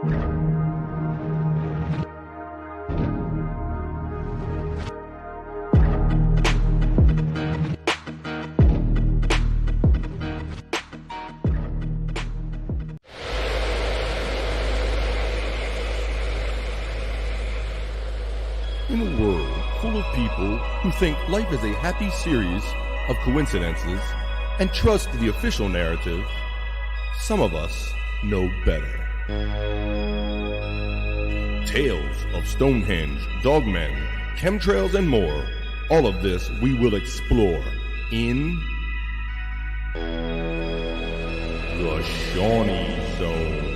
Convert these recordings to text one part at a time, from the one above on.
In a world full of people who think life is a happy series of coincidences and trust the official narrative, some of us know better. Tales of Stonehenge, dogmen, chemtrails, and more. All of this we will explore in the Seany Zone.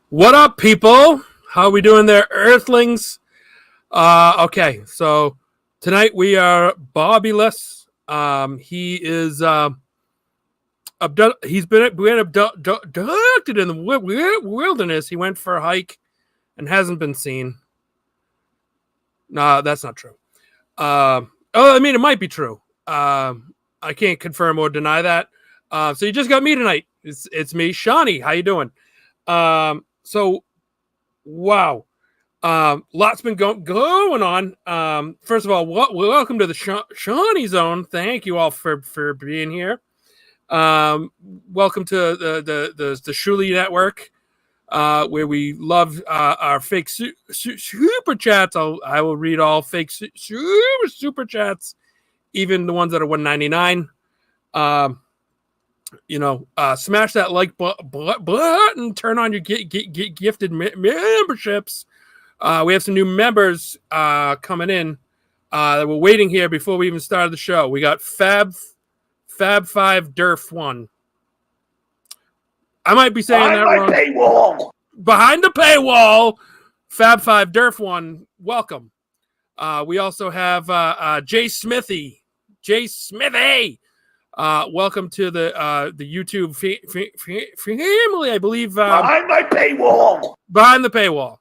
What up, people? How are we doing there, Earthlings? Okay, so tonight we are Bobbyless. He is he's been abducted in the wilderness. He went for a hike and hasn't been seen. No, that's not true. I mean, it might be true. I can't confirm or deny that. So you just got me tonight. It's me, Seany. How you doing? So, wow, lots been going on. First of all, welcome to the Seany Zone. Thank you all for being here. Welcome to the Shuli Network, where we love our fake super chats. I will read all fake super chats, even the ones that are $1.99. Smash that like button, turn on your gifted memberships. We have some new members coming in that we're waiting here before we even started the show. We got Fab 5 Durf 1. I might be saying that wrong. Paywall. Behind the paywall, Fab 5 Durf 1. Welcome. We also have Jay Smithy. Welcome to the YouTube family, I believe. Behind my paywall. Behind the paywall.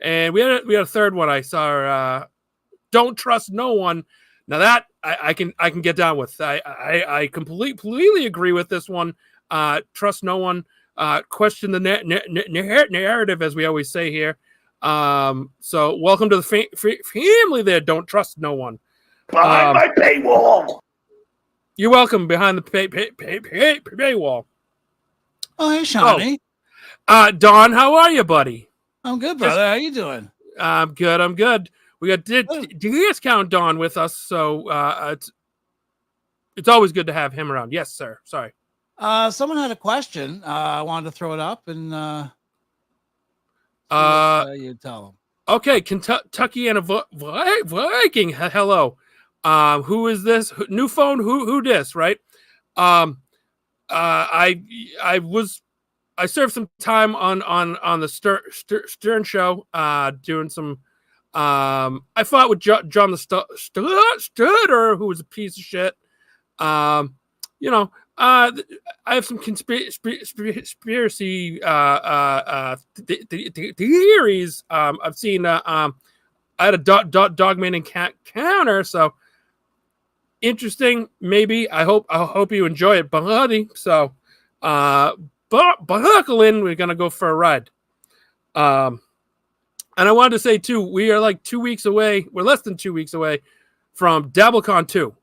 And we had a third one I saw. Don't trust no one. Now that I can get down with. I completely agree with this one. Trust no one. Question the narrative, as we always say here. So welcome to the family there. Don't trust no one. Behind my paywall. You're welcome behind the paywall. Oh, hey, Seany. Don, how are you, buddy? I'm good, brother. How you doing? I'm good. We got Discount Don with us, so it's always good to have him around. Yes, sir. Sorry. Someone had a question. I wanted to throw it up and you tell them. Okay, Kentucky and a Viking. Hello. Who is this? New phone? Who this? Right? I served some time on the Stern show, doing some. I fought with John the Stutter, who was a piece of shit. I have some conspiracy theories. I've seen. I had a dogman encounter, so. Interesting, maybe. I hope you enjoy it, buddy. So, buckle in. We're gonna go for a ride. And I wanted to say too, we are like 2 weeks away. We're less than 2 weeks away from DabbleCon 2.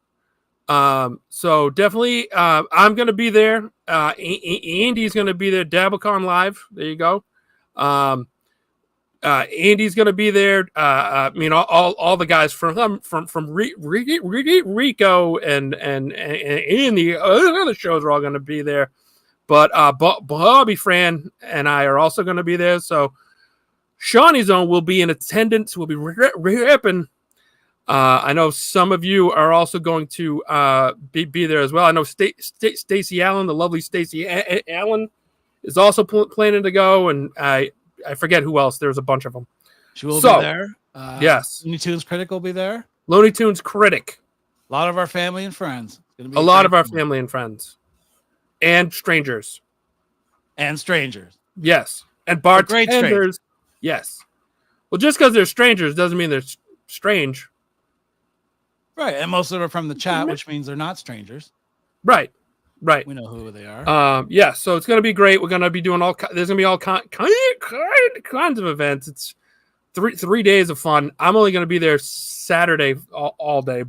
So definitely, I'm gonna be there. Andy's gonna be there. DabbleCon live. There you go. Andy's gonna be there. All the guys from Rico and the other shows are all gonna be there. But Bobby, Fran, and I are also gonna be there. So Seany Zone will be in attendance. We'll be ripping. I know some of you are also going to be there as well. I know Stacey Allen, the lovely Stacey Allen, is also planning to go, and I forget who else. There's a bunch of them. She will be there. Yes. Looney Tunes Critic will be there. Looney Tunes Critic. A lot of our family and friends. It's gonna be a lot of our family and friends. And strangers. And strangers. Yes. And bartenders. Yes. Well, just because they're strangers doesn't mean they're strange. Right. And most of them are from the chat, which means they're not strangers. Right. Right. We know who they are. Yeah. So it's going to be great. We're going to be doing there's going to be all kinds of events. It's 3 days of fun. I'm only going to be there Saturday all day,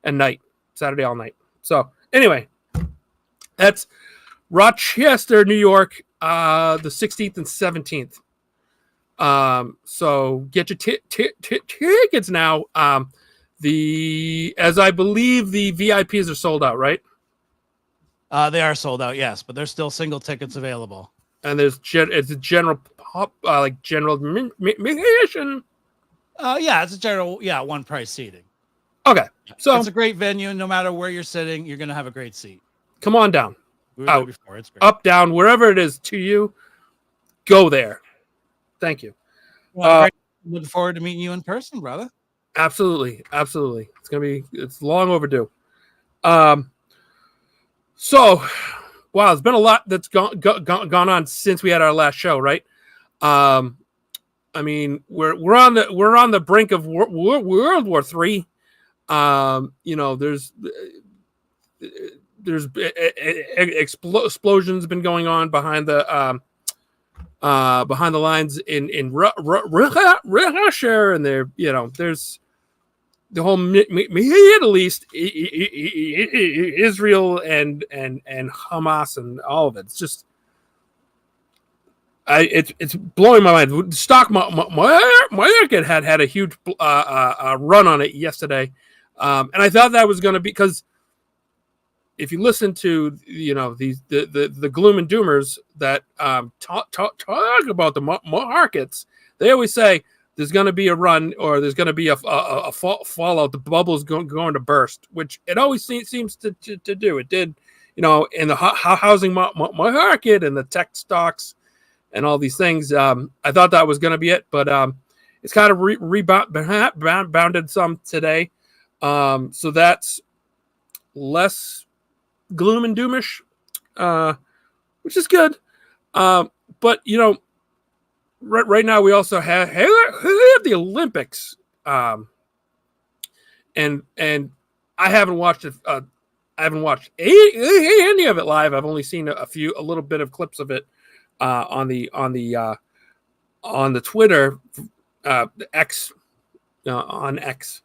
and night. Saturday all night. So anyway, that's Rochester, New York, the 16th and 17th. So get your tickets now. As I believe the VIPs are sold out, right? They are sold out, yes, but there's still single tickets available. And it's a general general admission. Yeah, it's a general, one price seating. Okay, so it's a great venue. No matter where you're sitting, you're gonna have a great seat. Come on down. We were there before. It's great. Up, down, wherever it is to you, go there. Thank you. Looking forward to meeting you in person, brother. Absolutely. It's long overdue. So, wow, there's been a lot that's gone on since we had our last show, right? I mean, we're on the brink of World War III. There's explosions been going on behind the lines in Russia, and there's the whole Middle East, Israel and Hamas and all of it. It's just it's blowing my mind. The stock market had a huge run on it yesterday, and I thought that was going to be because if you listen to the gloom and doomers that talk about the markets, they always say there's going to be a run or there's going to be a fallout. The bubble's going to burst, which it always seems to do. It did, in the housing market and the tech stocks and all these things. I thought that was going to be it, but it's kind of rebounded some today. So that's less gloom and doomish, which is good. But right now we also have the Olympics, and I haven't watched it. I haven't watched any of it live. I've only seen a little bit of clips of it on the Twitter, X, on X.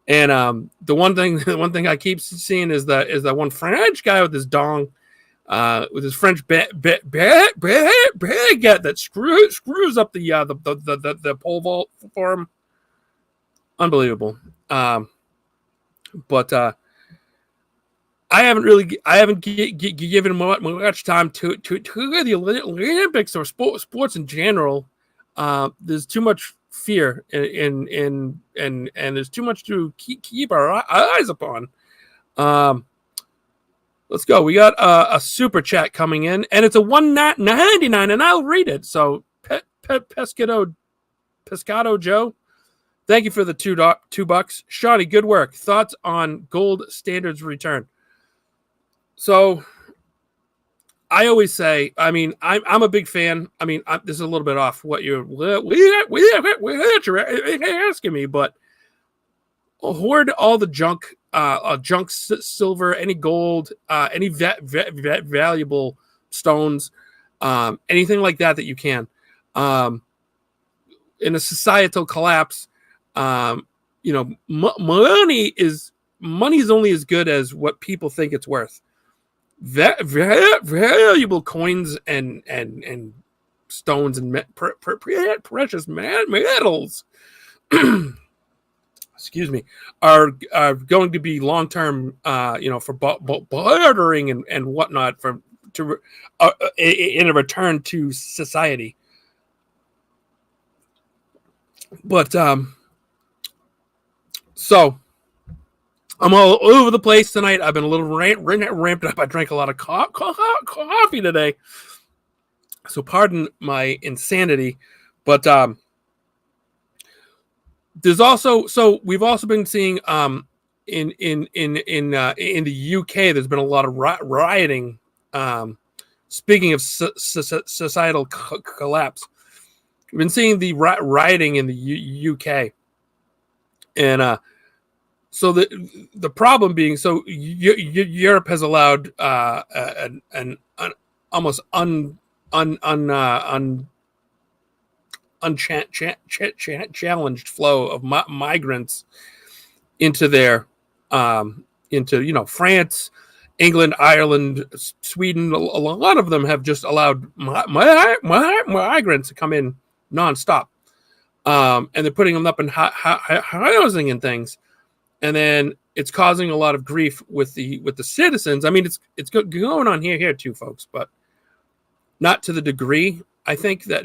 And the one thing I keep seeing is that one French guy with his dong, with his French baguette that screws up the pole vault for him. Unbelievable. But I haven't given much time to the Olympics or sports in general. There's too much fear and there's too much to keep our eyes upon. Let's go. We got a super chat coming in, and it's a $1.99, and I'll read it. So Pescado Joe, thank you for the $2. Shawnee, good work. Thoughts on gold standards return? So I always say, I mean, I'm a big fan. I mean, this is a little bit off what you're asking me, but hoard all the junk, silver, any gold, any valuable stones, anything like that you can. In a societal collapse, money is only as good as what people think it's worth. Valuable coins and stones and precious metals, excuse me, are going to be long term, for bartering and whatnot in a return to society. But so. I'm all over the place tonight. I've been a little ramped up. I drank a lot of coffee today. So pardon my insanity, but there's also, so we've also been seeing in the UK, there's been a lot of rioting. Speaking of societal collapse, we've been seeing the rioting in the UK, and so the problem being, so Europe has allowed an almost unchallenged flow of migrants into their into France, England, Ireland, Sweden. A lot of them have just allowed migrants to come in nonstop, and they're putting them up in housing and things, and then it's causing a lot of grief with the citizens. I mean, it's going on here too, folks, but not to the degree. I think that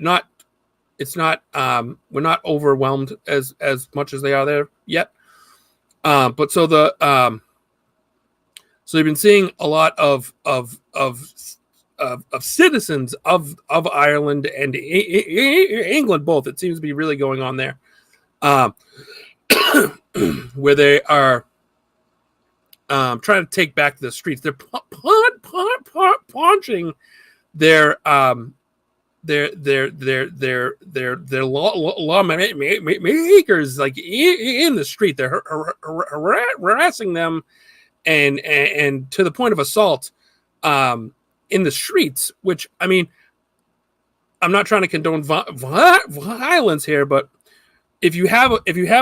it's not we're not overwhelmed as much as they are there yet. But so so you've been seeing a lot of citizens of Ireland and England both. It seems to be really going on there, where they are trying to take back the streets. They're punching their lawmakers like in the street. They're harassing them and to the point of assault in the streets, which, I mean, I'm not trying to condone violence here, but if you have a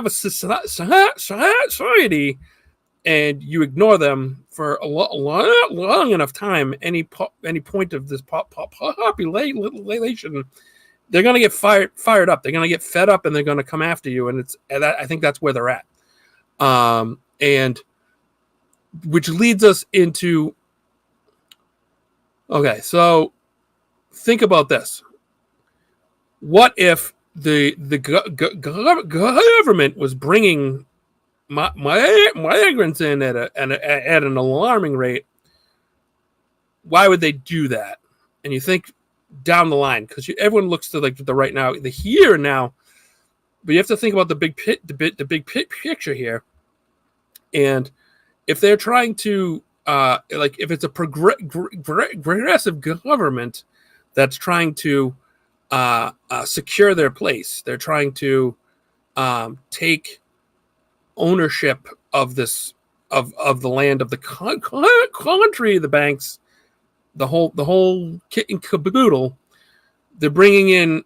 society and you ignore them for a long enough time, any point of this population, they're going to get fired up. They're going to get fed up, and they're going to come after you. And I think that's where they're at. And which leads us into, okay, so think about this. What if the government was bringing migrants in at an alarming rate? Why would they do that? And you think down the line, because everyone looks to like the right now, the here and now, but you have to think about the big picture here. And if they're trying to like, if it's a progressive government that's trying to secure their place, they're trying to take ownership of this of the land, of the country, the banks, the whole kit and caboodle. They're bringing in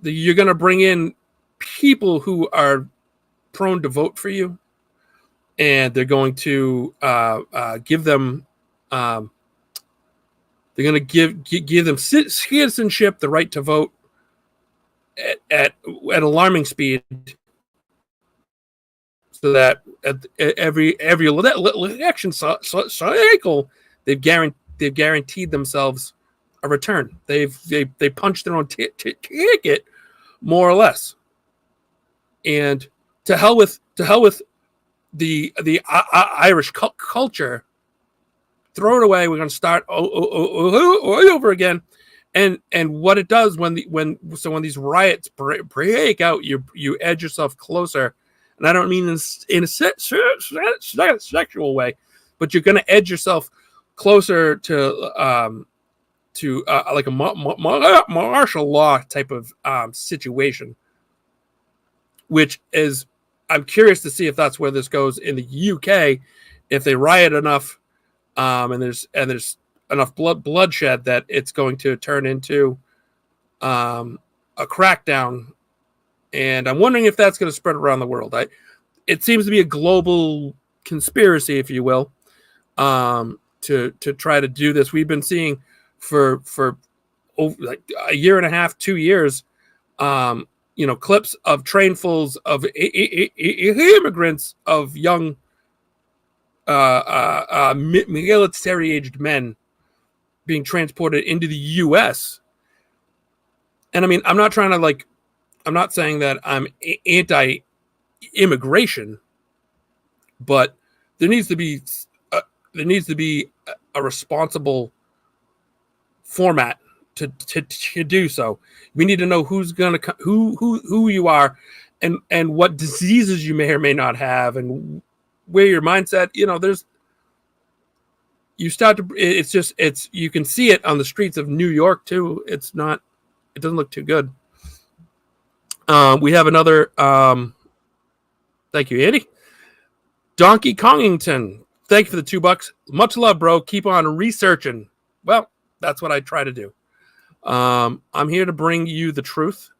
you're going to bring in people who are prone to vote for you, and they're going to give them they're going to give them citizenship, the right to vote at alarming speed, so that at every election cycle, they've guaranteed themselves a return. They punched their own ticket, more or less. And to hell with the Irish culture. Throw it away. We're going to start over again. And what it does when these riots break out, you edge yourself closer. And I don't mean in a sexual way, but you're going to edge yourself closer to like a martial law type of situation, which is, I'm curious to see if that's where this goes in the UK, if they riot enough, and there's enough bloodshed that it's going to turn into a crackdown. And I'm wondering if that's going to spread around the world. It seems to be a global conspiracy, if you will, to try to do this. We've been seeing for like a year and a half, 2 years, clips of trainfuls of immigrants, of young military-aged men being transported into the U.S. And I mean, I'm not saying that I'm anti-immigration, but there needs to be a responsible format to do so. We need to know who's gonna who you are, and what diseases you may or may not have, and where your mindset. You start to. It's you can see it on the streets of New York too. It doesn't look too good. We have another. Thank you, Andy. Donkey Kongington. Thank you for the $2. Much love, bro. Keep on researching. Well, that's what I try to do. I'm here to bring you the truth,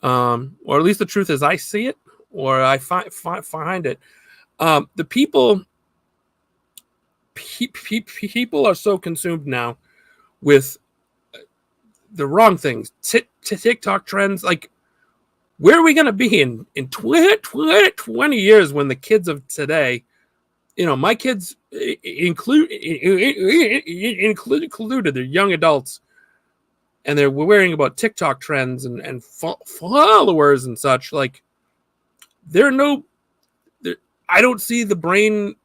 or at least the truth as I see it, or I find it. The people are so consumed now with the wrong things. TikTok trends. Like, where are we going to be in 20 years when the kids of today, my kids included, they're young adults, and they're worrying about TikTok trends and followers and such. Like, I don't see the brain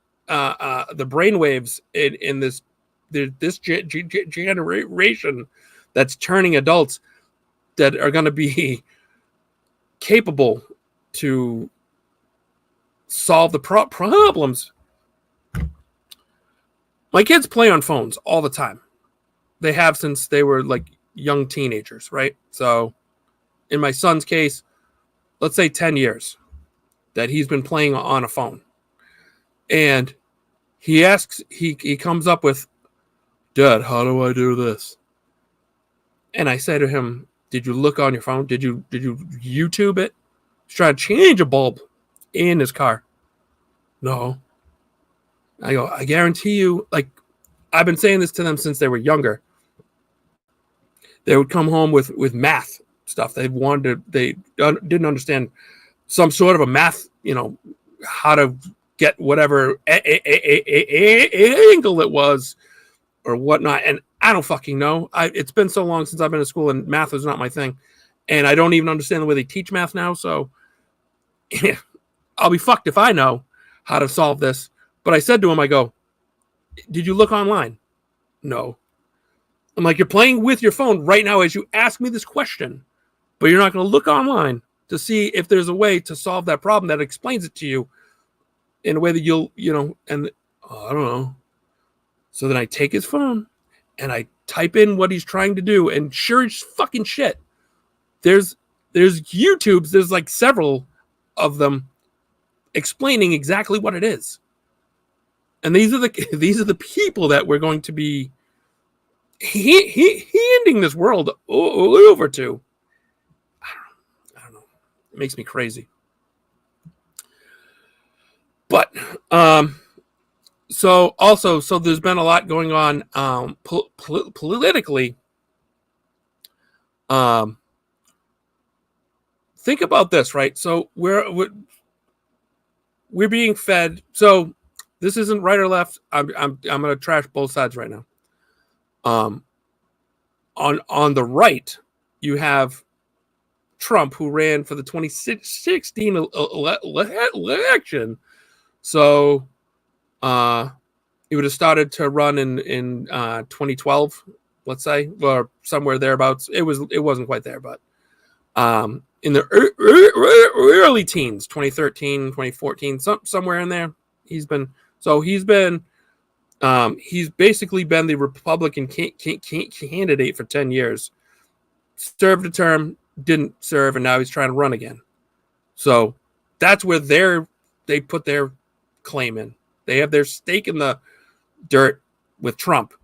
waves in this generation that's turning adults that are going to be capable to solve the problems. My kids play on phones all the time. They have since they were like young teenagers, right? So in my son's case, let's say 10 years that he's been playing on a phone. And he comes up with, Dad, how do I do this? And I say to him, did you look on your phone? Did you YouTube it? He's trying to change a bulb in his car. No. I go, I guarantee you, like, I've been saying this to them since they were younger. They would come home with math stuff. They didn't understand some sort of a math, how to get whatever angle it was or whatnot. And I don't fucking know. It's been so long since I've been to school, and math is not my thing. And I don't even understand the way they teach math now. So I'll be fucked if I know how to solve this. But I said to him, I go, did you look online? No. I'm like, you're playing with your phone right now as you ask me this question, but you're not going to look online to see if there's a way to solve that problem that explains it to you in a way that you'll, and I don't know. So then I take his phone and I type in what he's trying to do, and sure as fucking shit, there's YouTubes, there's like several of them explaining exactly what it is. And these are the people that we're going to be handing this world over to. I don't know. It makes me crazy. But so there's been a lot going on politically. Think about this, right? So we're being fed. So this isn't right or left. I'm going to trash both sides right now. On the right, you have Trump, who ran for the 2016 election. So he would have started to run in 2012, let's say, or somewhere thereabouts. It wasn't quite there, but in the early teens, 2013, 2014, somewhere in there, he's basically been the Republican candidate for 10 years. Served a term, didn't serve, and now he's trying to run again. So that's where they put their claim in. They have their stake in the dirt with Trump.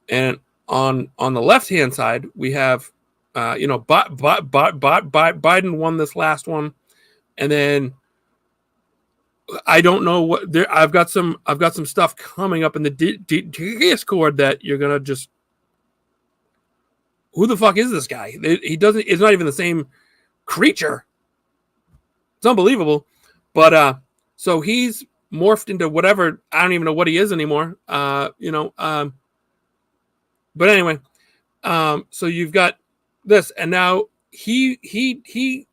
And on the left-hand side, we have, Biden won this last one, and then I don't know what there. I've got some stuff coming up in the Discord that you're gonna just. Who the fuck is this guy? He doesn't. It's not even the same creature. It's unbelievable, but so he's morphed into whatever. I don't even know what he is anymore. But anyway, so you've got this, and now he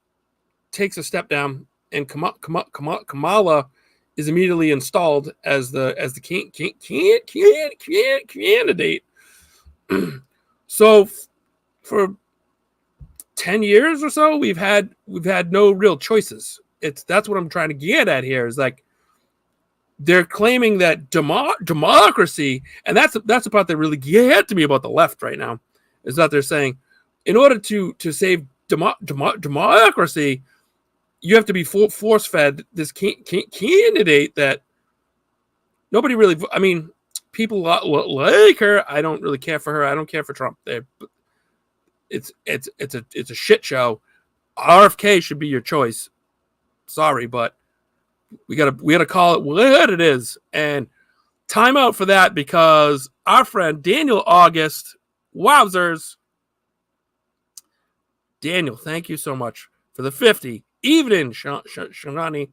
takes a step down. And Kamala is immediately installed as the candidate. So for 10 years or so, we've had no real choices. That's what I'm trying to get at here is like they're claiming that democracy, and that's the part that really get to me about the left right now, is that they're saying in order to save democracy, you have to be force fed this candidate that nobody really. I mean, people like her. I don't really care for her. I don't care for Trump. It's a shit show. RFK should be your choice. Sorry, but we gotta call it what it is. And time out for that because our friend Daniel August, wowzers. Daniel, thank you so much for the 50. Evening, Shanani.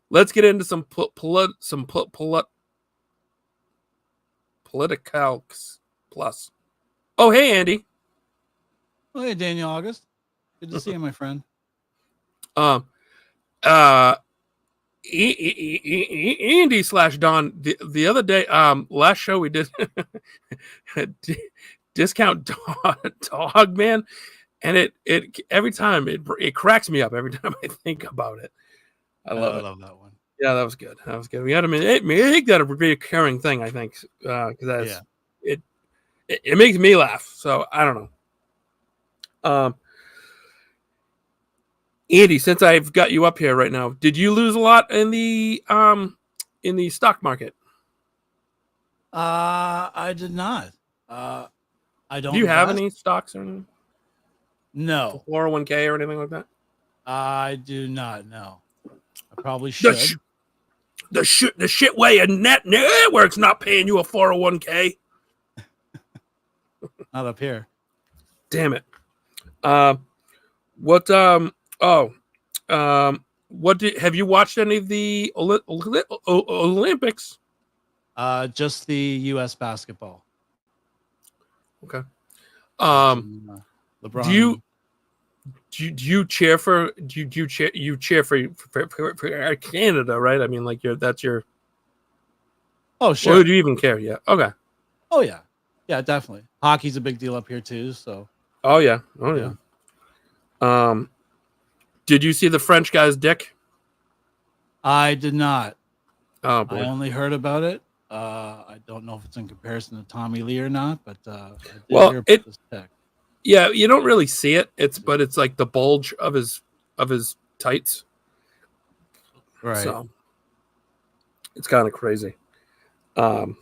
Let's get into some politicals plus. Oh, hey, Andy. Oh, hey, Daniel August. Good to see you, my friend. Andy / Don. The other day, last show we did discount dog man, and it every time it cracks me up every time I think about it. I love that one. Yeah, that was good. We had to make that a recurring thing. I think because it makes me laugh. So I don't know. Andy, since I've got you up here right now, did you lose a lot in the stock market? I did not. I don't. Do you have any stocks or anything? No. 401k or anything like that? I do not. No. I probably should. The shit way a network's not paying you a 401k. Not up here. Damn it. What have you watched any of the Olympics? Just the U.S. basketball. Okay. LeBron. Do you cheer for Canada, right? I mean, like that's your. Oh, sure. Or do you even care? Yeah. Okay. Oh yeah, yeah, definitely. Hockey's a big deal up here too. So. Oh yeah. Did you see the French guy's dick? I did not. Oh boy. I only heard about it. I don't know if it's in comparison to Tommy Lee or not, but I did hear about this tech. Yeah, you don't really see it. It's like the bulge of his tights. Right. So it's kind of crazy. And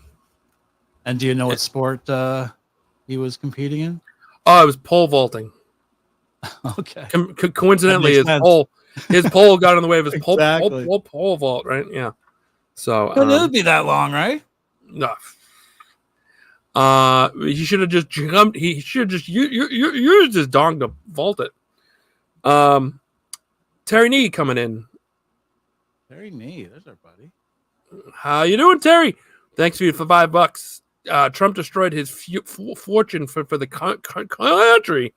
do you know what sport he was competing in? Oh, it was pole vaulting. Okay. Coincidentally, his pole got in the way of his pole vault, right? Yeah. So it would be that long, right? No. He should have just jumped. He should have just used his dong to vault it. Terry Nee coming in. Terry Nee, there's our buddy. How you doing, Terry? Thanks for $5. Trump destroyed his fortune for the country.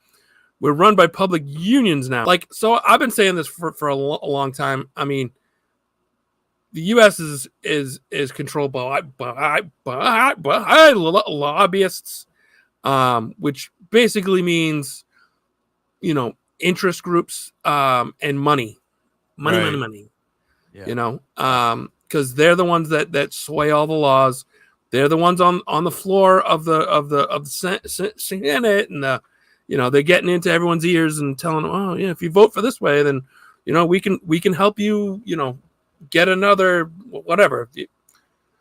We're run by public unions now. Like, so I've been saying this for a long time. I mean, the U.S. is controlled by lobbyists, which basically means, interest groups and money. Yeah. Because they're the ones that sway all the laws. They're the ones on the floor of the Senate, and they're getting into everyone's ears and telling them, oh yeah, if you vote for this way, then we can help you, get another whatever.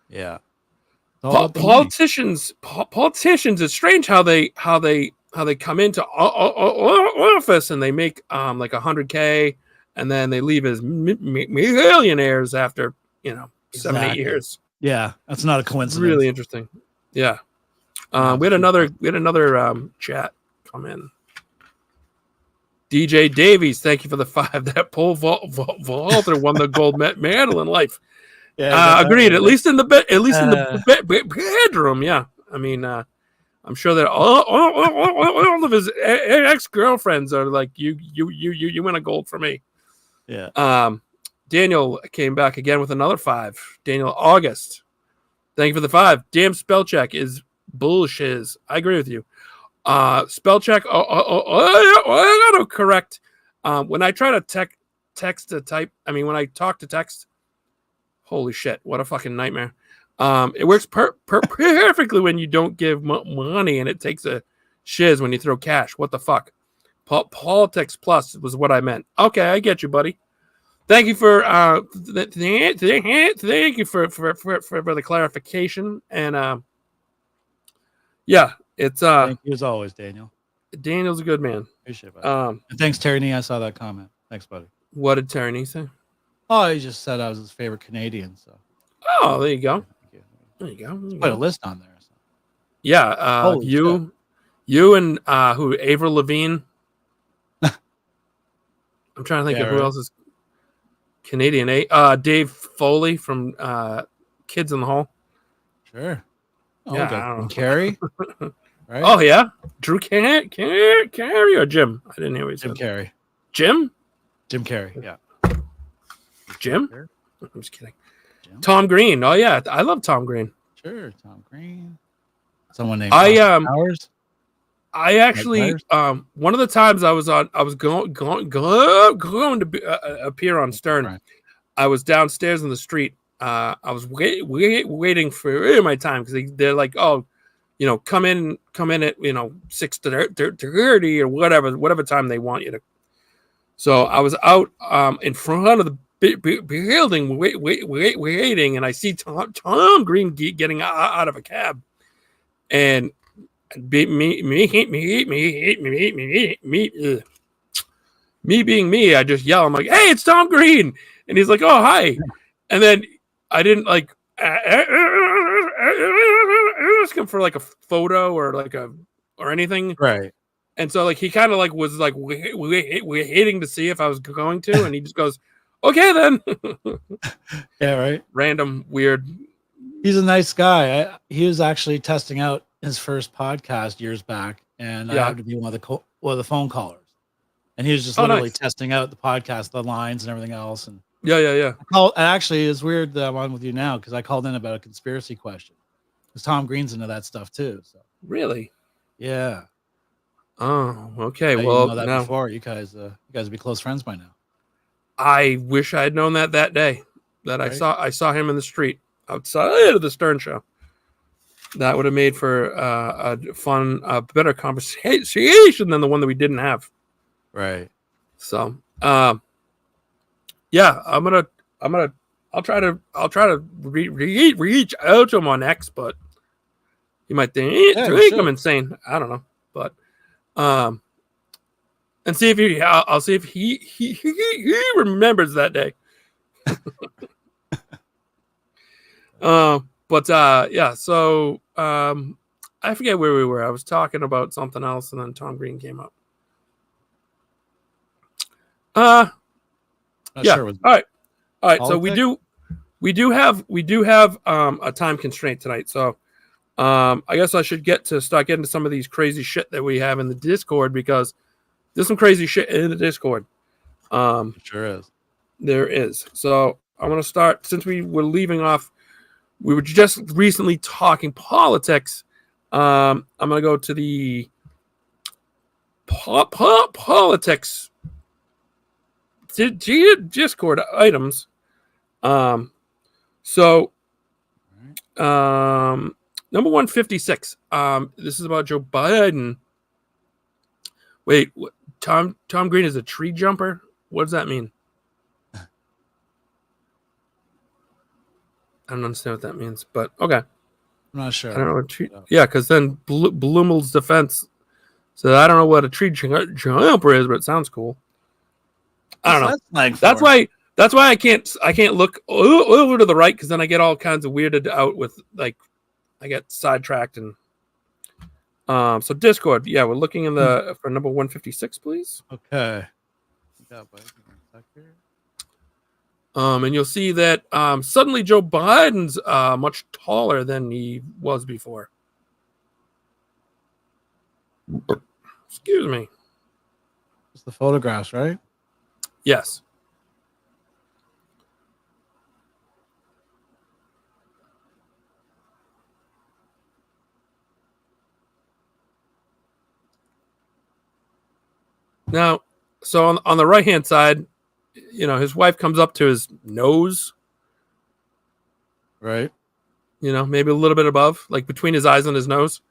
Yeah. Politicians. It's strange how they come into office and they make like 100K and then they leave as millionaires after 7-8 years. Yeah, that's not a coincidence. Really interesting. Yeah. We had another chat come in. DJ Davies, thank you for the 5. That pole vaulter won the gold medal in life. Yeah, agreed. At least in the bedroom. Yeah, I mean, I'm sure that all of his ex-girlfriends are like, you win a gold for me. Yeah. Daniel came back again with another 5. Daniel August, thank you for the 5. Damn spell check is bullshit. I agree with you. Spell check. I gotta correct. When I try to text to type, when I talk to text, holy shit, what a fucking nightmare. It works perfectly when you don't give money, and it takes a shiz when you throw cash. What the fuck? Politics plus was what I meant. Okay, I get you, buddy. Thank you for thank you for the clarification. And yeah, it's thank you as always, Daniel. Daniel's a good man. Appreciate it. And thanks, Terry Nee. I saw that comment. Thanks, buddy. What did Terry Nee say? Oh, he just said I was his favorite Canadian. So. Oh, there you go. There you go. Put a list on there. So. Yeah, you and who? Avril Lavigne. I'm trying to think of who else is Canadian. Dave Foley from Kids in the Hall. Sure. Oh, yeah, Carey. Right? Oh yeah, Drew Carey or Jim? I didn't hear what he said. Jim Carrey. Jim Carrey. Yeah. Jim. I'm just kidding. Jim? Tom Green. Oh yeah, I love Tom Green. Sure, Tom Green. Someone named Powers. I actually one of the times I was going to appear on Stern. Right. I was downstairs in the street. I was waiting for my time because they're like, oh, come in at 6:30 or whatever time they want you to. So I was out in front of the building waiting, and I see Tom Green getting out of a cab, and me being me, I just yell. I'm like, "Hey, it's Tom Green!" And he's like, "Oh, hi!" And then I didn't like ask him for like a photo or anything, right? And so like he kind of like was like waiting to see if I was going to, and he just goes, "Okay, then." Yeah, right. Random weird. He's a nice guy. He was actually testing out his first podcast years back, and I had to be one of the phone callers, and he was just literally testing out the podcast, the lines, and everything else. And yeah. Actually, it's weird that I'm on with you now because I called in about a conspiracy question because Tom Green's into that stuff too. So really, yeah. Oh, okay. Well, know that before you guys would be close friends by now. I wish I had known that day that right? I saw him in the street outside of the Stern show. That would have made for a fun, better conversation than the one that we didn't have. Right. So, yeah, I'll try to reach out to him on X, but you might think I'm insane. I don't know, but and see if I'll see if he remembers that day. But yeah, so I forget where we were. I was talking about something else, and then Tom Green came up. Yeah. Sure all right. So we do have a time constraint tonight. So I guess I should start getting to some of these crazy shit that we have in the Discord, because there's some crazy shit in the Discord. Sure is. There is. So I'm going to start, since we were leaving off. We were just recently talking politics. I'm going to go to the politics Discord items. So, number 156. This is about Joe Biden. Wait, Tom Green is a tree jumper? What does that mean? I don't understand what that means, but okay. I'm not sure. I don't know what yeah, because then Blumel's defense said, I don't know what a tree jumper is, but it sounds cool. I don't know. That's why I can't look over to the right, because then I get all kinds of weirded out with, like, I get sidetracked. And so Discord, yeah, we're looking in for number 156, please. Okay. And you'll see that suddenly Joe Biden's much taller than he was before. Excuse me. It's the photographs, right? Yes. Now, so on the right hand side, his wife comes up to his nose, right? Maybe a little bit above, like between his eyes and his nose.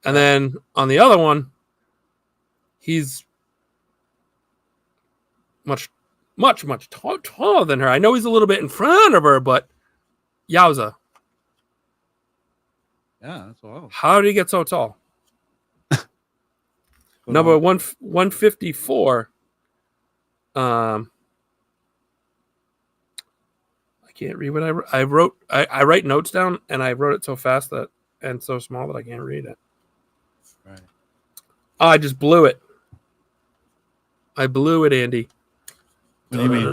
And then on the other one, he's much taller than her. I know he's a little bit in front of her, but yowza. Yeah, that's wild. How did he get so tall? Number 154. I can't read what I wrote. I write notes down, and I wrote it so fast and so small that I can't read it. Right. Oh, I just blew it. I blew it, Andy. What do you mean?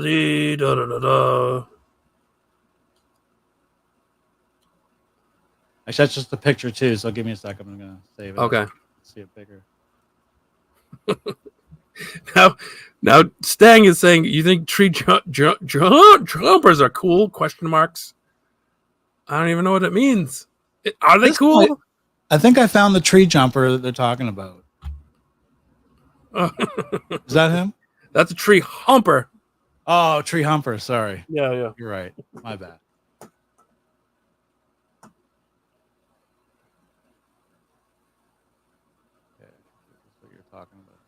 Actually, that's just the picture too. So give me a second. I'm gonna save it. Okay. See it bigger. Now, Stang is saying, "You think tree jumpers are cool?" Question marks. I don't even know what it means. Are they cool? I think I found the tree jumper that they're talking about. Is that him? That's a tree humper. Oh, tree humper. Sorry. Yeah. You're right. My bad. Okay, that's what you're talking about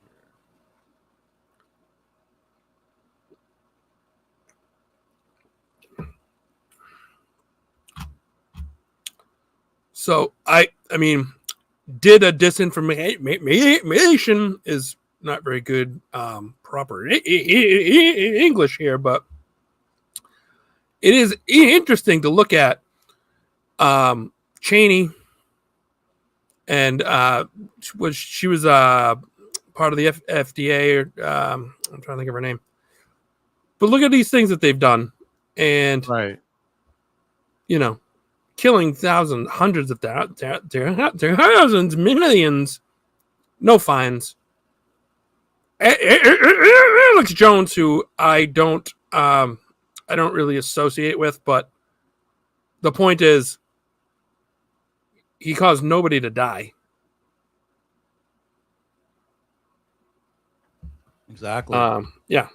here. So I mean, did a disinformation is not very good proper English here, but it is interesting to look at Cheney, and she was part of the FDA, or I'm trying to think of her name. But look at these things that they've done, and right, killing thousands, hundreds of thousands, millions, no fines. Alex Jones, who I don't really associate with, but the point is, he caused nobody to die. Exactly. Yeah.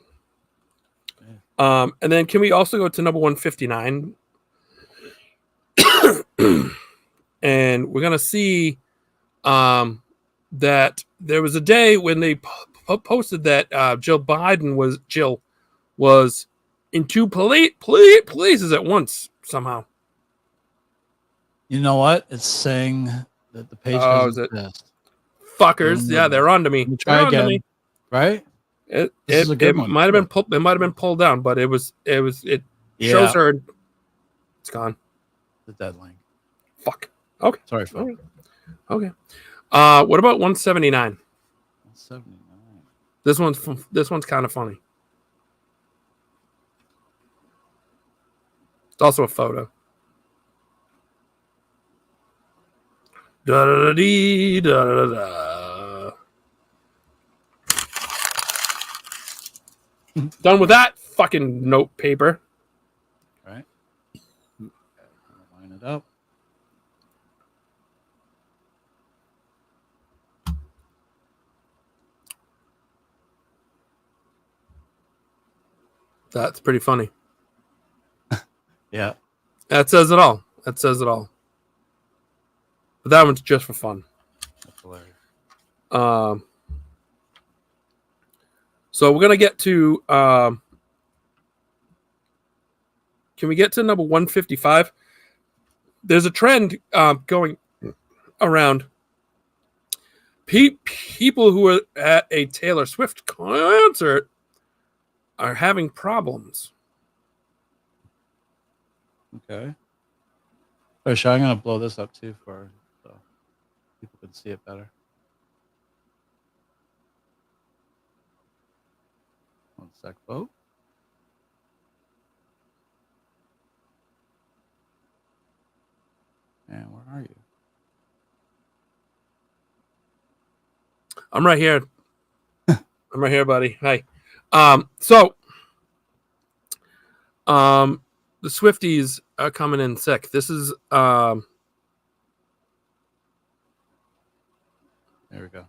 And then can we also go to number 159? And we're gonna see that there was a day when they posted that Jill Biden was in two places at once somehow. You know what? It's saying that the page has exist. Fuckers, yeah, they're on to me. Try again, right? It might have been pulled. It might have been pulled down, but it shows her. It's gone. The dead link. Fuck. Okay. Sorry, folks. Okay. What about 179? 179. This one's kind of funny. It's also a photo. Done with that fucking note paper. Right. Line it up. That's pretty funny. Yeah. That says it all. But that one's just for fun. That's hilarious. So we're gonna get to. Can we get to number 155? There's a trend going around. People who are at a Taylor Swift concert are having problems. Okay. Oh, I'm gonna blow this up too so people can see it better. One sec, folks. And where are you? I'm right here. I'm right here, buddy. Hi. So the Swifties are coming in sick. This is there we go.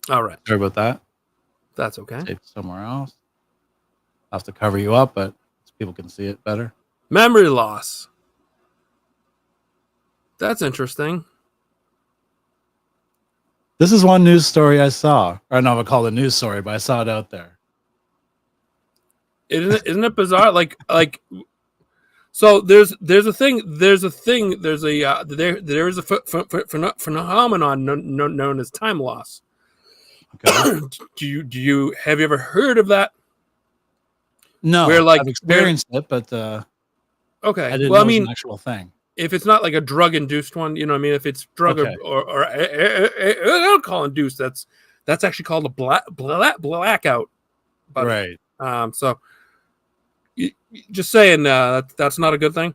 All right. Sorry about that. That's okay. Save it somewhere else. I'll have to cover you up, but so people can see it better. Memory loss. That's interesting. This is one news story I saw. Or I don't know if I call it a news story, but I saw it out there. Isn't it bizarre? So there is a phenomenon known as time loss. Okay. have you ever heard of that? No, where I've experienced it, but okay. I didn't know it was an actual thing. If it's not like a drug induced one, you know what I mean? If it's drug or alcohol induced, that's actually called a blackout. But, right. So just saying that's not a good thing.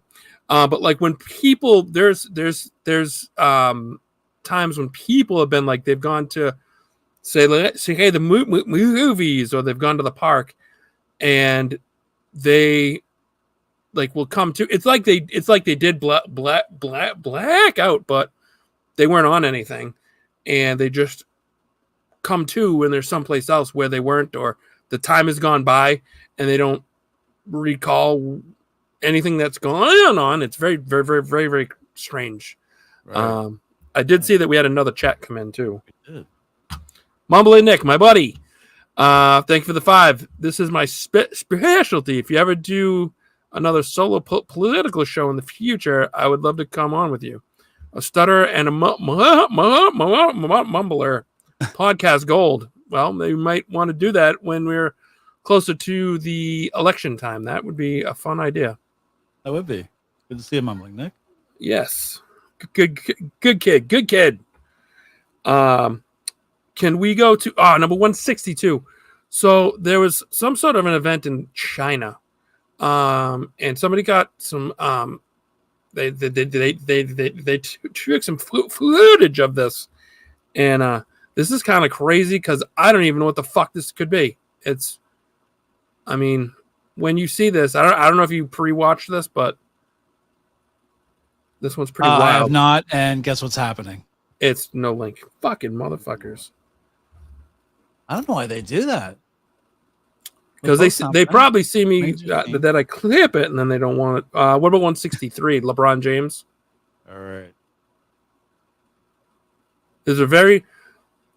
But like when people there's times when people have been like they've gone to say hey the movies, or they've gone to the park, and they like will come to it's like they did black out, but they weren't on anything, and they just come to when there's someplace else where they weren't, or the time has gone by and they don't recall anything that's going on. It's very, very, very, very, very strange. Right. I did see that we had another chat come in too. Mumbly Nick, my buddy. Thank you for the 5. This is my specialty. If you ever do another solo political show in the future, I would love to come on with you. A stutterer and a mumbler. Podcast gold. Well, they might want to do that when we're closer to the election time. That would be a fun idea. That would be. Good to see you, Mumbling Nick. Yes. Good kid. Can we go to number 162? So there was some sort of an event in China. And somebody got some they took some footage of this. And this is kind of crazy because I don't even know what the fuck this could be. I mean, when you see this, I don't know if you pre-watched this, but this one's pretty wild. I have not, and guess what's happening? It's no link. Fucking motherfuckers. I don't know why they do that. Because they probably see me that I clip it, and then they don't want it. What about 163? LeBron James. All right.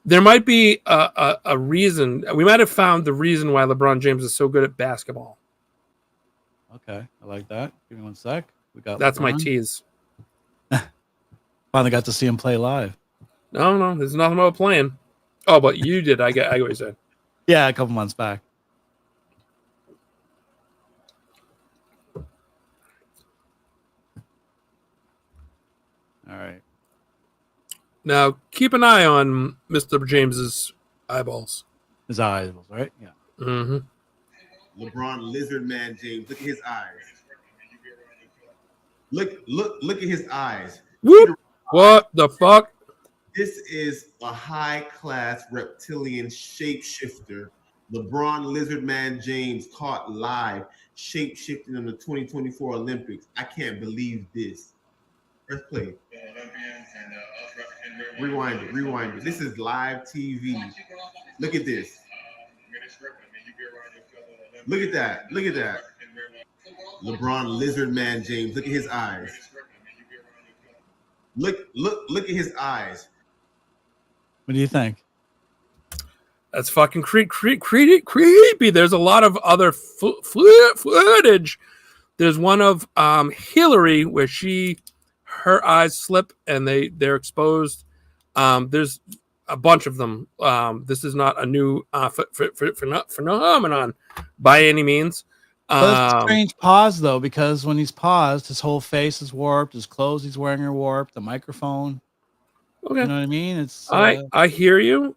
There might be a reason. We might have found the reason why LeBron James is so good at basketball. Okay, I like that. Give me one sec. That's LeBron. my tease. Finally got to see him play live. No, there's nothing about playing. Oh, but you did. I get what you said. Yeah, a couple months back. All right. Now, keep an eye on Mr. James's eyeballs. His eyeballs, right? Yeah. Mm-hmm. LeBron Lizard Man James. Look at his eyes. Look at his eyes. Whoop! What the fuck? This is a high-class reptilian shapeshifter. LeBron Lizard Man James caught live shape-shifting in the 2024 Olympics. I can't believe this. Press play. Rewind it. This is live TV. Look at this. Look at that. LeBron Lizard Man James. Look at his eyes. Look at his eyes. What do you think? That's fucking creepy. There's a lot of other footage. There's one of Hillary where her eyes slip and they're exposed. There's a bunch of them. This is not a new phenomenon by any means. But it's a strange pause though, because when he's paused, his whole face is warped. His clothes he's wearing are warped. The microphone. Okay, you know what I mean? It's I hear you.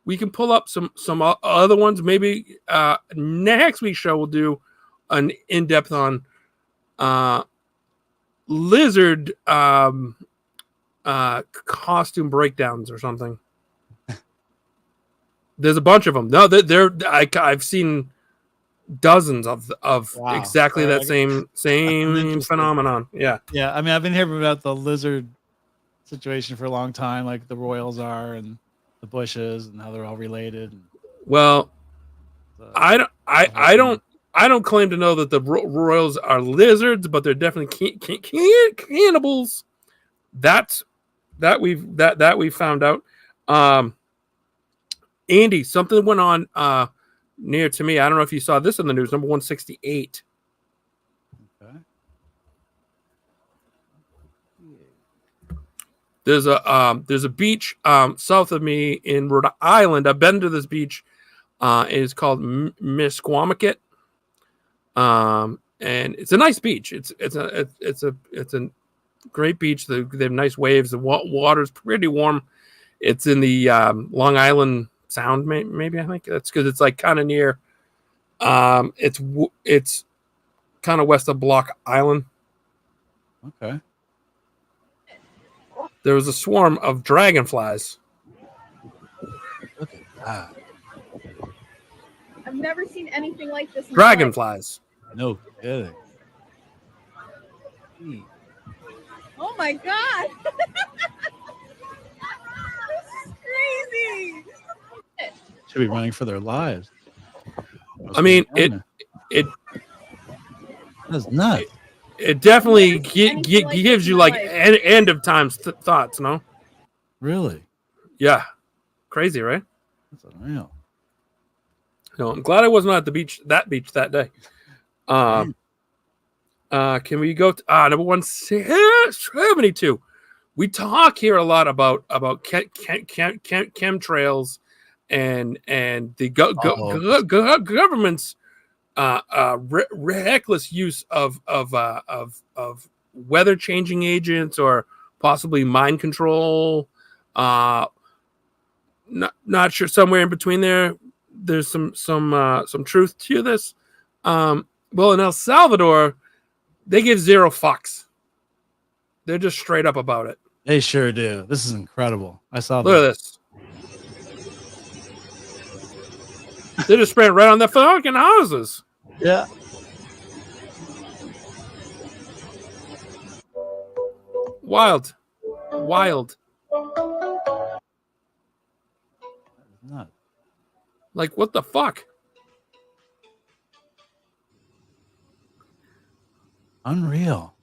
We can pull up some other ones. Maybe next week's show we'll do an in-depth on lizard costume breakdowns or something. There's a bunch of them. No, I've seen dozens of wow. Exactly that same phenomenon. Yeah. I mean, I've been hearing about the lizard situation for a long time, like the Royals are and the Bushes and how they're all related. Well, I don't claim to know that the royals are lizards, but they're definitely cannibals. That we found out. Andy, something went on near to me. I don't know if you saw this in the news. Number 168. Okay. There's a beach south of me in Rhode Island. I've been to this beach. It's called Misquamicut. And it's a nice beach. It's a great beach. They have nice waves. The water's pretty warm. It's in the Long Island Sound, maybe. I think that's because it's like kind of near. It's kind of west of Block Island. Okay. There was a swarm of dragonflies. Look at that. I've never seen anything like this. Dragonflies. No kidding. Oh my god! This is crazy. Should be running for their lives. I mean, it that's nuts. It definitely gives you like end of times thoughts, no? Really? Yeah. Crazy, right? That's unreal. No, I'm glad I wasn't at the beach that day. Can we go to number 172? We talk here a lot about chemtrails and the government's reckless use of weather changing agents or possibly mind control. Not sure, somewhere in between there. There's some truth to this. Well, in El Salvador, they give zero fucks. They're just straight up about it. They sure do. This is incredible. I saw that. Look at this. They just spraying right on their fucking houses. Yeah. Wild. Nuts. Like, what the fuck? Unreal.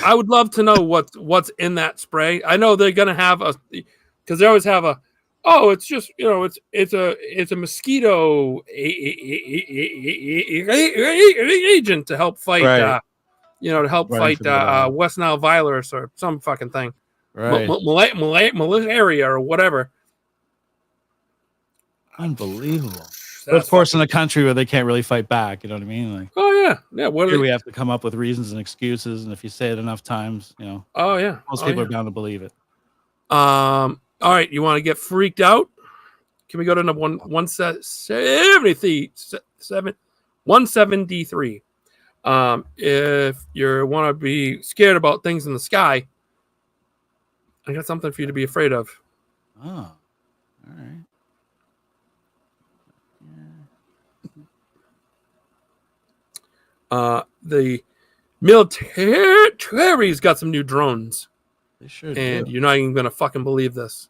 I would love to know what's in that spray. I know they're gonna have because they always have it's just it's a mosquito agent to help fight right. fight West Nile virus or some fucking thing, right? Malaria or whatever. Unbelievable. But of course, in a country where they can't really fight back, you know what I mean? Like, oh yeah. What here we have to come up with reasons and excuses, and if you say it enough times, Oh yeah. most people are bound to believe it. All right, you want to get freaked out? Can we go to number 173? If you want to be scared about things in the sky, I got something for you to be afraid of. Oh, all right. The military's got some new drones. They sure and do. You're not even gonna fucking believe this.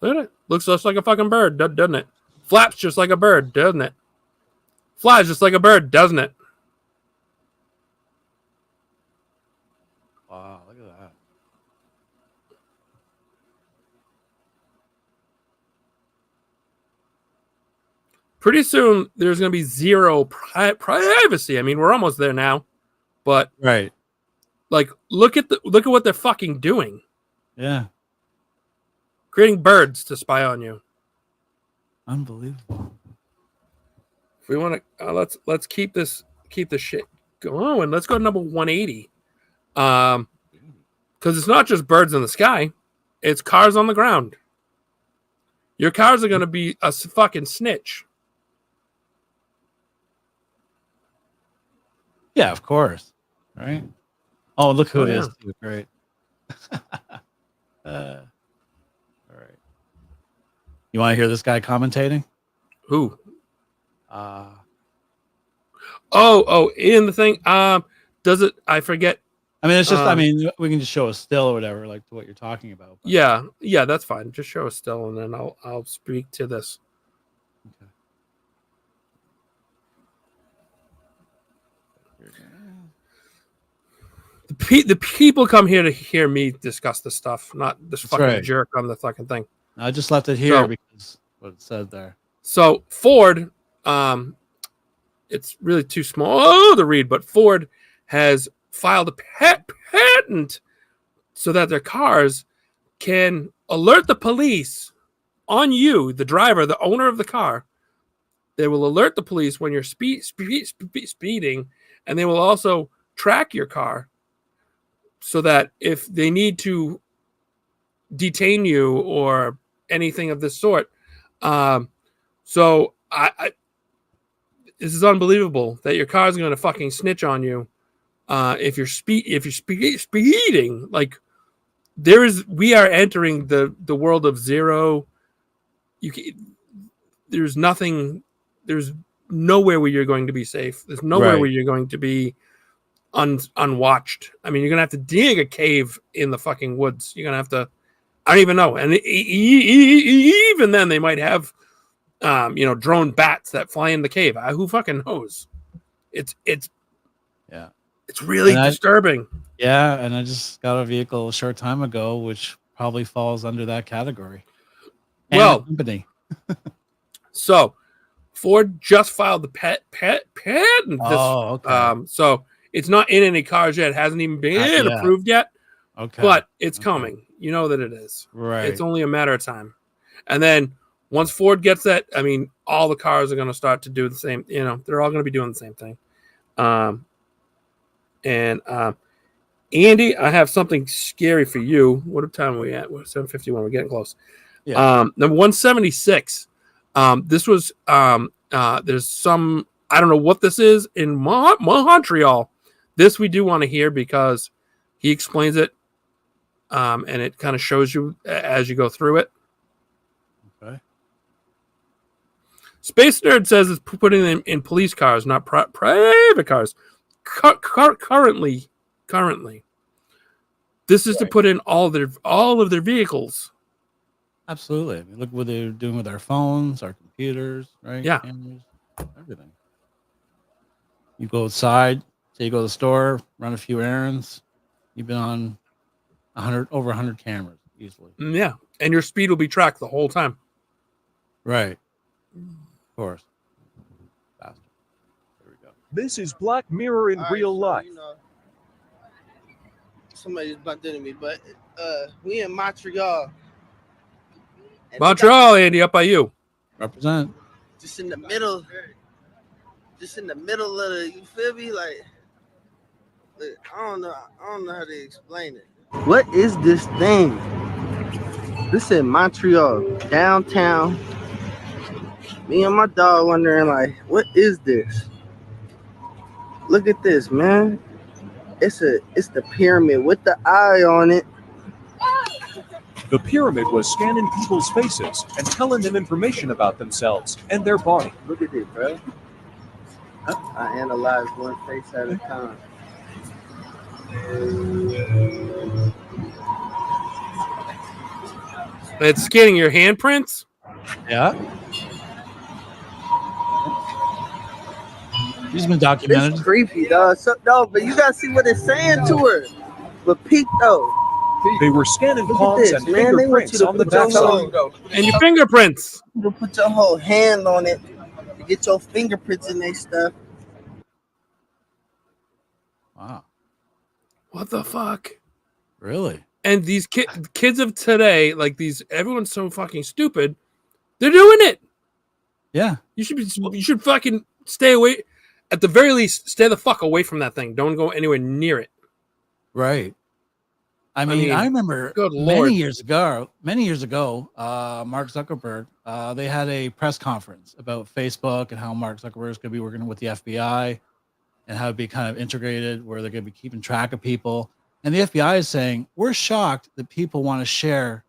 Look at it. Looks just like a fucking bird, doesn't it? Flaps just like a bird, doesn't it? Flies just like a bird, doesn't it? Wow, look at that. Pretty soon, there's going to be zero privacy. I mean, we're almost there now, but right, like, look at what they're fucking doing. Yeah, creating birds to spy on you. Unbelievable. If we want to, let's keep this shit going. Let's go to number 180. Because it's not just birds in the sky; it's cars on the ground. Your cars are going to be a fucking snitch. Yeah, of course. Right. Oh, look who it is. Great. All right. You want to hear this guy commentating? Who? Oh, in the thing. Does it? I forget. I mean, it's just. I mean, we can just show a still or whatever, like to what you're talking about. But. Yeah, that's fine. Just show a still, and then I'll speak to this. Okay. The people come here to hear me discuss this stuff, not this fucking jerk on the fucking thing. I just left it here because what it said there. So Ford, it's really too small to read, but Ford has filed a patent so that their cars can alert the police on you, the driver, the owner of the car. They will alert the police when you're speeding, and they will also track your car so that if they need to detain you or anything of this sort. So this is unbelievable that your car is going to fucking snitch on you if you're speeding. Like we are entering the world of zero. There's nothing. There's nowhere where you're going to be safe. There's nowhere where you're going to be unwatched. I mean, you're gonna have to dig a cave in the fucking woods. You're gonna have to. I don't even know. And even then, they might have, drone bats that fly in the cave. Who fucking knows? It's really disturbing. And I just got a vehicle a short time ago, which probably falls under that category. And company. So Ford just filed the patent. Okay. So it's not in any cars yet. It hasn't even been approved yet. Okay. But it's coming. You know that it is. Right. It's only a matter of time. And then once Ford gets that, I mean, all the cars are going to start to do the same. They're all going to be doing the same thing. Andy, I have something scary for you. What time are we at? We're 7:51. We're getting close. Yeah. Number 176. This was there's some, I don't know what this is in Montreal. This we do want to hear because he explains it, and it kind of shows you as you go through it. Okay. Space Nerd says it's putting them in police cars, not private cars. Currently, this is to put in all of their vehicles. Absolutely. I mean, look what they're doing with our phones, our computers, right? Yeah. Cameras, everything. You go outside, say you go to the store, run a few errands. You've been on over 100 cameras easily. Yeah. And your speed will be tracked the whole time. Right. Of course. Faster. There we go. This is Black Mirror in real life. Somebody just bumped into me, but we in Montreal. Montreal, Andy, up by you. Represent. Just in the middle of the, you feel me? Like, I don't know how to explain it. What is this thing? This in Montreal, downtown. Me and my dog wondering, like, what is this? Look at this, man. It's the pyramid with the eye on it. The pyramid was scanning people's faces and telling them information about themselves and their body. Look at this, bro. I analyze one face at a time. It's scanning your handprints? Yeah. She's been documented. It's creepy, dog. But you gotta see what it's saying to her. But peek though. They were scanning palms and fingerprints on the backside. And your fingerprints. You put your whole hand on it to get your fingerprints in their stuff. Wow. What the fuck? Really? And these kids of today, like everyone's so fucking stupid. They're doing it. Yeah. You should fucking stay away. At the very least, stay the fuck away from that thing. Don't go anywhere near it. Right. I mean, I remember many years ago, Mark Zuckerberg, they had a press conference about Facebook and how Mark Zuckerberg is going to be working with the FBI and how it'd be kind of integrated where they're going to be keeping track of people. And the FBI is saying, we're shocked that people want to share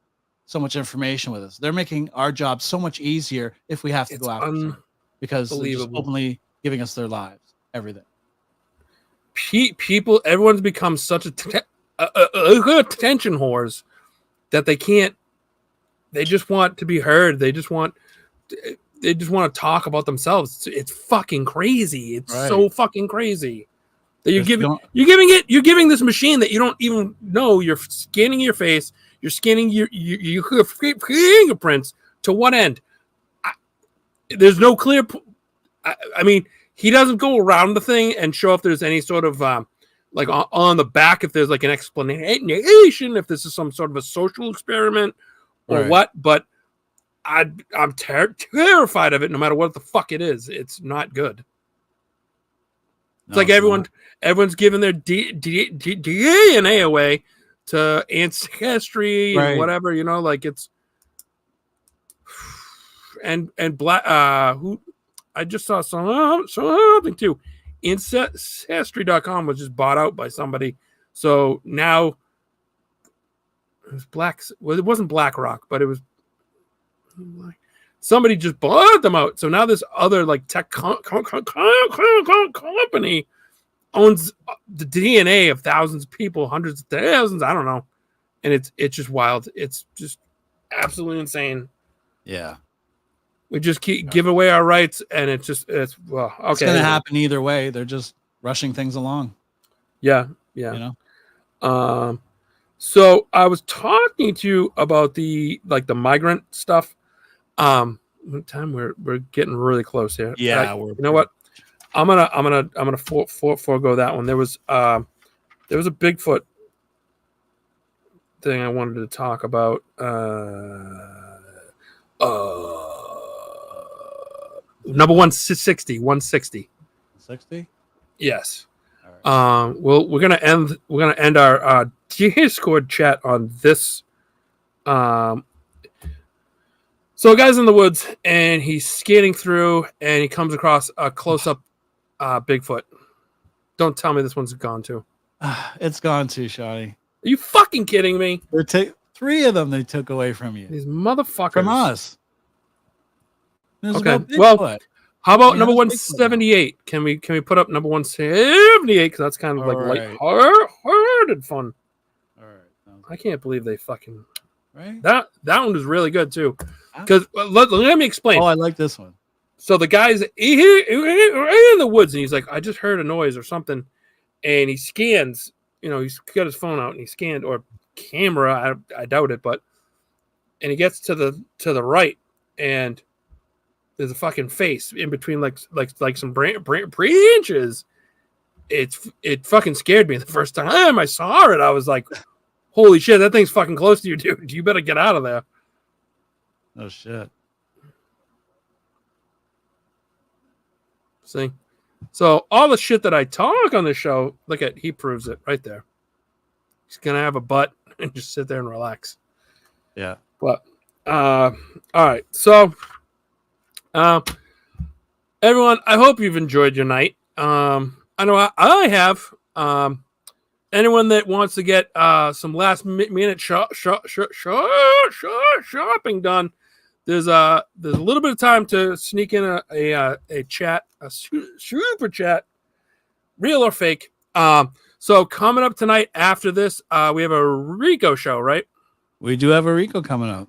so much information with us. They're making our job so much easier if we have to go after them because they're just openly giving us their lives, everything. people, everyone's become such attention whores that they can't. They just want to be heard. They just want to talk about themselves. It's fucking crazy. It's so fucking crazy that you're giving this machine that you don't even know. You're scanning your face. You're scanning your fingerprints. To what end? There's no clear. I mean, he doesn't go around the thing and show if there's any sort of like on the back, if there's like an explanation, if this is some sort of a social experiment or what. But I'm terrified of it. No matter what the fuck it is, it's not good. It's like everyone's giving their DNA away to ancestry and whatever, you know, like it's and black who I just saw something too. Ancestry.com was just bought out by somebody, so now it was it wasn't BlackRock, but it was somebody just bought them out. So now this other like tech company owns the DNA of thousands of people, hundreds of thousands, I don't know. And it's just wild. It's just absolutely insane. Yeah. We just give away our rights, and it's okay. It's going to happen either way. They're just rushing things along. Yeah. You know? So I was talking to you about the migrant stuff. What time we're getting really close here. Yeah. You know what? I'm gonna forego that one. There was a Bigfoot thing I wanted to talk about. Number 160. 60? Yes. Right. Well, we're gonna end our Discord chat on this. So a guy's in the woods and he's scanning through and he comes across a close-up Bigfoot. Don't tell me this one's gone too. It's gone too, Shawty. Are you fucking kidding me? 3 of them they took away from you. These motherfuckers. From us. Okay. Well, how about number 178? Can we put up number 178? Because that's kind of like light-hearted fun. All right. I can't believe they fucking... Right. That one was really good too. Because let me explain. Oh, I like this one. So the guy's in the woods and he's like, I just heard a noise or something, and he scans. You know, he's got his phone out and he scanned, or camera. I doubt it, but and he gets to the right, and there's a fucking face in between like some branches. It fucking scared me the first time I saw it. I was like, holy shit, that thing's fucking close to you, dude. You better get out of there. Oh shit. See? So all the shit that I talk on the show, look at, he proves it right there. He's gonna have a butt and just sit there and relax. Yeah. But all right. So everyone, I hope you've enjoyed your night. I know I have. Anyone that wants to get some last minute shopping done, there's a little bit of time to sneak in a chat, a super chat, real or fake. So coming up tonight after this, we have a Rico show, right? We do have a Rico coming up.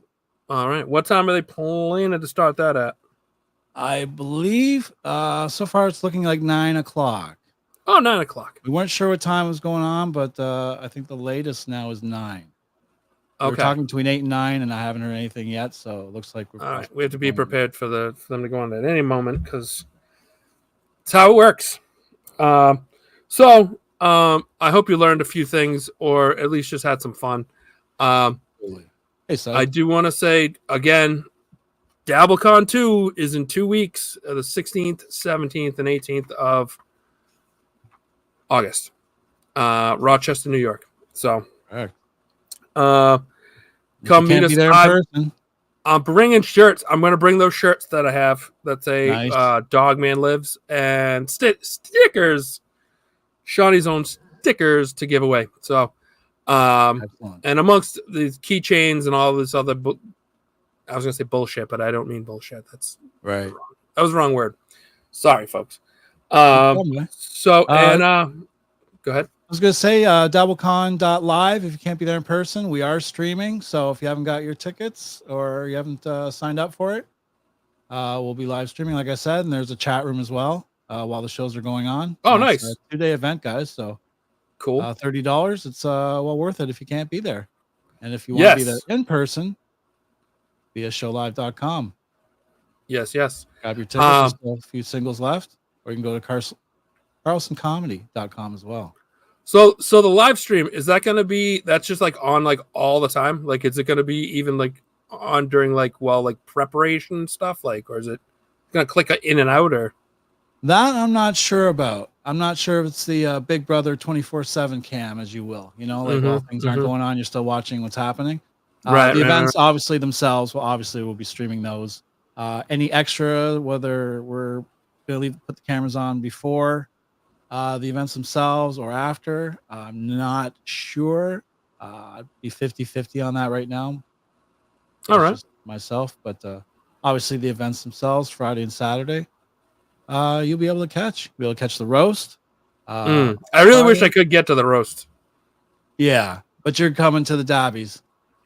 All right. What time are they planning to start that at? I believe so far it's looking like 9 o'clock. Oh, 9 o'clock. We weren't sure what time was going on, but I think the latest now is 9. Okay. We're talking between 8 and 9, and I haven't heard anything yet, so it looks like we're all right. We have to be prepared for them to go on at any moment, because it's how it works. So I hope you learned a few things, or at least just had some fun. Hey, so I do want to say again, DabbleCon 2 is in 2 weeks, the 16th, 17th, and 18th of August, Rochester, New York. So, come meet us. I'm bringing shirts. I'm going to bring those shirts that I have. That's a nice. Dogman Lives and stickers, Seany Zone stickers to give away. So, and amongst these keychains and all this other, I was going to say bullshit, but I don't mean bullshit. That's right. That was the wrong word. Sorry, folks. So, and Go ahead. I was going to say doublecon.live. If you can't be there in person, we are streaming. So if you haven't got your tickets or you haven't signed up for it, we'll be live streaming, like I said. And there's a chat room as well while the shows are going on. Oh, and nice. It's a 2-day event, guys. So cool. $30. It's well worth it if you can't be there. And if you want to be there in person, via showlive.com. Yes. Grab your tickets. There's a few singles left. Or you can go to carlsoncomedy.com as well. So the live stream, is that going to be, that's just like on like all the time? Like, is it going to be even like on during like, like preparation stuff? Like, or is it going to click in and out or? That I'm not sure about. I'm not sure if it's the Big Brother 24/7 cam, as you will. Like while things aren't going on, you're still watching what's happening. The events obviously themselves we'll be streaming those. Any extra, whether we're going to put the cameras on before the events themselves or after, I'm not sure. I'd be 50-50 on that right now. All right. Just myself, but obviously the events themselves, Friday and Saturday, you'll be able to catch. You'll be able to catch the roast. I really wish I could get to the roast. Yeah, but you're coming to the Dabbies.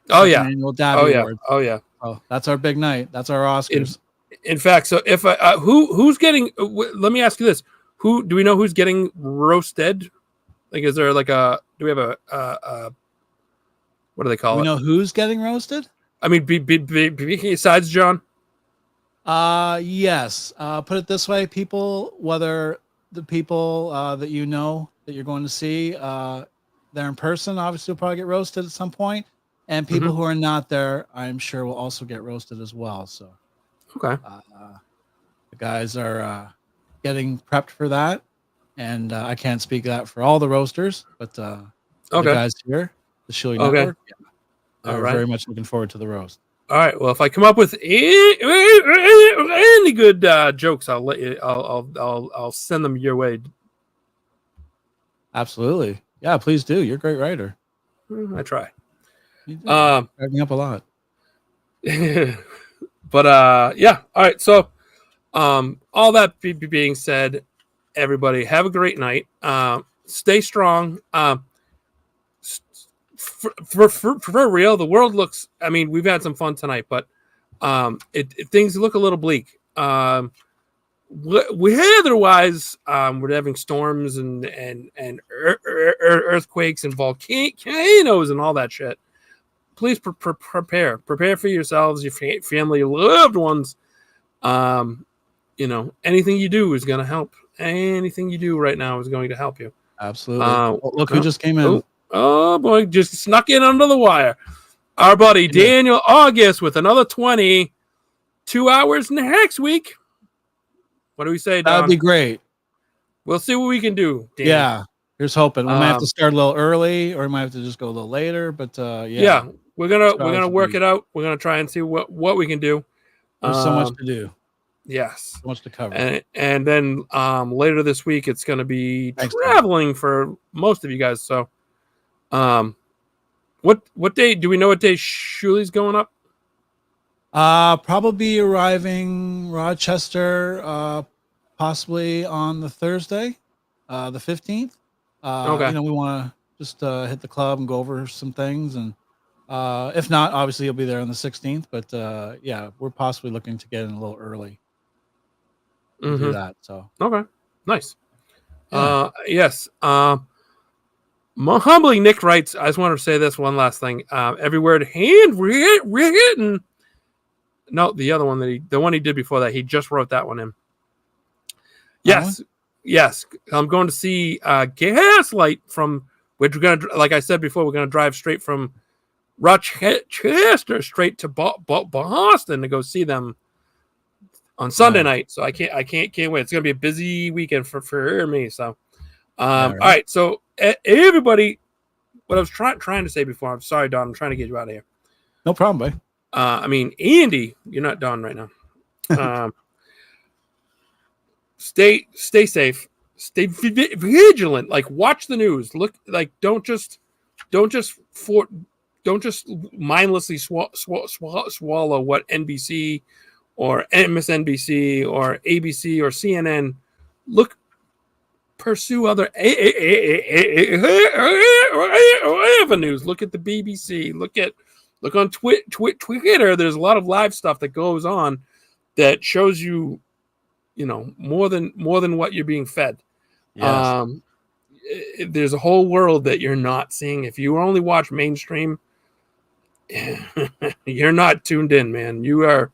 Oh yeah, annual Dabby Awards. Oh yeah. Oh, that's our big night. That's our Oscars. In fact, so if who's getting? Let me ask you this: do we know who's getting roasted? Like, is there like do we have a what do they call it? We know who's getting roasted. I mean, besides John. Yes. Put it this way, people, whether the people that you know that you're going to see there in person, obviously will probably get roasted at some point. And people who are not there, I'm sure will also get roasted as well. So okay. The guys are getting prepped for that. And I can't speak that for all the roasters, but the guys here, the Shuli Network, are very much looking forward to the roast. All right. Well, if I come up with any good jokes, I'll let you. I'll send them your way. Absolutely. Yeah, please do. You're a great writer. I try. Cracking up a lot. But yeah. All right. So, all that being said, everybody have a great night. Stay strong. For real, the world looks. I mean, we've had some fun tonight, but things look a little bleak. Weather-wise, we're having storms and earthquakes and volcanoes and all that shit. Please prepare for yourselves, your family, your loved ones. Anything you do is going to help. Anything you do right now is going to help you. Absolutely. Look who just came in. Oh boy, just snuck in under the wire. Our buddy Daniel August with another 20. 2 hours next week. What do we say, Don? That'd be great. We'll see what we can do, Dan. Yeah, here's hoping. We might have to start a little early, or we might have to just go a little later. But yeah, we're gonna work it out. We're gonna try and see what we can do. There's so much to do. Yes, so much to cover. And then later this week, it's gonna be traveling for most of you guys. So, what day do we know? What day Shuli's going up? Probably arriving Rochester, possibly on the Thursday, the 15th. Okay. We want to just hit the club and go over some things, and if not, obviously you'll be there on the 16th. But yeah, we're possibly looking to get in a little early. To do that. So okay, nice. Yeah. Yes. Humbling Nick writes. I just wanted to say this one last thing. Every word handwritten. No, the other one the one he did before that, he just wrote that one in. Yes, yes. I'm going to see Gaslight from which we're gonna, like I said before, we're gonna drive straight from Rochester straight to Boston to go see them on Sunday night. So I can't wait. It's gonna be a busy weekend for me. So, all right. So everybody, what I was trying to say before. I'm sorry, Don. I'm trying to get you out of here. No problem, buddy. I mean, Andy, you're not done right now. Stay safe. Stay vigilant. Like, watch the news. Look, like, don't just mindlessly swallow what NBC or MSNBC or ABC or CNN. Look pursue other avenues. Look at the BBC. Look on Twitter. There's a lot of live stuff that goes on that shows you, more than what you're being fed. Yes. There's a whole world that you're not seeing. If you only watch mainstream, you're not tuned in, man. You are.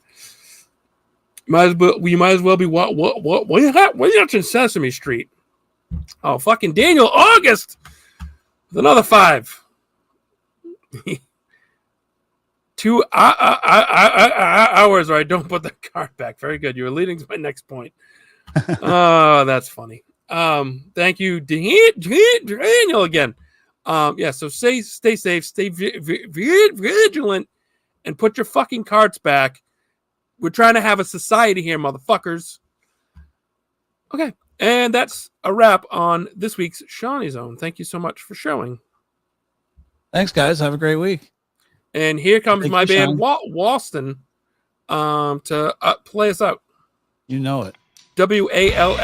We might as well be watching Sesame Street. Oh, fucking Daniel August with another 5. 2 hours where I don't put the card back. Very good. You were leading to my next point. Oh, that's funny. Thank you, Daniel, again. So stay safe, stay vigilant, and put your fucking cards back. We're trying to have a society here, motherfuckers. Okay, and that's a wrap on this week's Seany Zone. Thank you so much for showing. Thanks, guys. Have a great week. And here comes my band, Sean. Walston, to play us out. You know it. WALSPON.